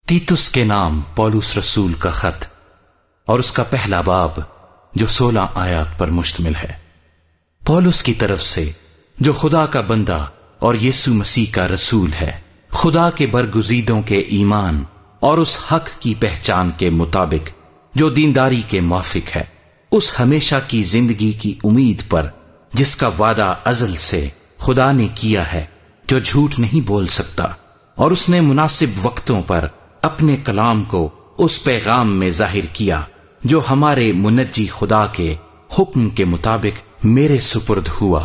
تیتس کے نام پولس رسول کا خط اور اس کا پہلا باب جو 16 آیات پر مشتمل ہے۔ پولس کی طرف سے جو خدا کا بندہ اور یسوع مسیح کا رسول ہے، خدا کے برگزیدوں کے ایمان اور اس حق کی پہچان کے مطابق جو دینداری کے موافق ہے، اس ہمیشہ کی زندگی کی امید پر جس کا وعدہ ازل سے خدا نے کیا ہے، جو جھوٹ نہیں بول سکتا، اور اس نے مناسب وقتوں پر اپنے کلام کو اس پیغام میں ظاہر کیا جو ہمارے منجی خدا کے حکم کے مطابق میرے سپرد ہوا،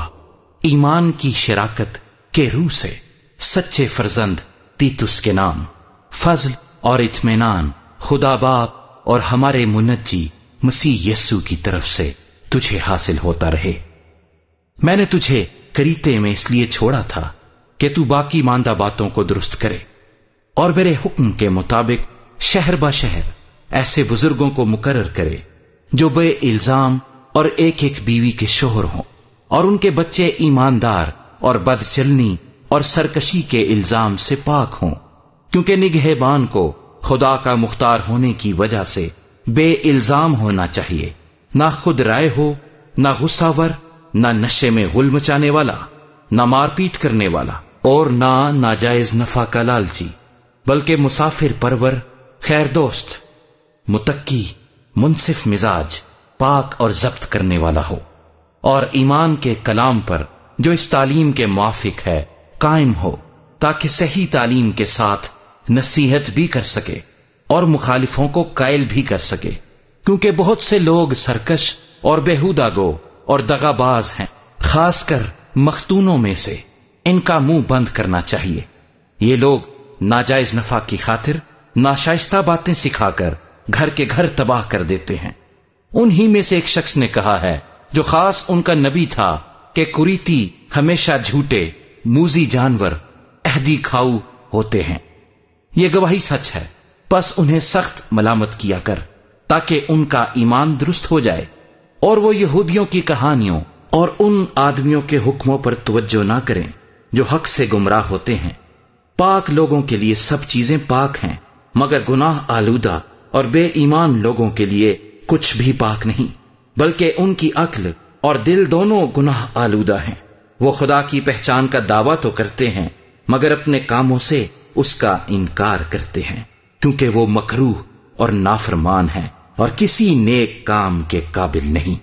ایمان کی شراکت کے روح سے سچے فرزند تیتس کے نام، فضل اور اطمینان خدا باپ اور ہمارے منجی مسیح یسوع کی طرف سے تجھے حاصل ہوتا رہے۔ میں نے تجھے کریتے میں اس لیے چھوڑا تھا کہ تو باقی ماندہ باتوں کو درست کرے اور میرے حکم کے مطابق شہر با شہر ایسے بزرگوں کو مقرر کرے جو بے الزام اور ایک ایک بیوی کے شوہر ہوں، اور ان کے بچے ایماندار اور بد چلنی اور سرکشی کے الزام سے پاک ہوں، کیونکہ نگہبان کو خدا کا مختار ہونے کی وجہ سے بے الزام ہونا چاہیے، نہ خود رائے ہو، نہ غصہ ور، نہ نشے میں غل مچانے والا، نہ مار پیٹ کرنے والا، اور نہ ناجائز نفع کا لالچی، بلکہ مسافر پرور، خیر دوست، متقی، منصف مزاج، پاک اور ضبط کرنے والا ہو، اور ایمان کے کلام پر جو اس تعلیم کے موافق ہے قائم ہو، تاکہ صحیح تعلیم کے ساتھ نصیحت بھی کر سکے اور مخالفوں کو قائل بھی کر سکے، کیونکہ بہت سے لوگ سرکش اور بیہودہ گو اور دغا باز ہیں، خاص کر مختونوں میں سے۔ ان کا منہ بند کرنا چاہیے۔ یہ لوگ ناجائز نفع کی خاطر ناشائستہ باتیں سکھا کر گھر کے گھر تباہ کر دیتے ہیں۔ انہی میں سے ایک شخص نے کہا ہے، جو خاص ان کا نبی تھا، کہ کریتی ہمیشہ جھوٹے، موذی جانور، عہدی کھاؤ ہوتے ہیں۔ یہ گواہی سچ ہے، پس انہیں سخت ملامت کیا کر، تاکہ ان کا ایمان درست ہو جائے، اور وہ یہودیوں کی کہانیوں اور ان آدمیوں کے حکموں پر توجہ نہ کریں جو حق سے گمراہ ہوتے ہیں۔ پاک لوگوں کے لیے سب چیزیں پاک ہیں، مگر گناہ آلودہ اور بے ایمان لوگوں کے لیے کچھ بھی پاک نہیں، بلکہ ان کی عقل اور دل دونوں گناہ آلودہ ہیں۔ وہ خدا کی پہچان کا دعویٰ تو کرتے ہیں، مگر اپنے کاموں سے اس کا انکار کرتے ہیں، کیونکہ وہ مکروہ اور نافرمان ہیں اور کسی نیک کام کے قابل نہیں۔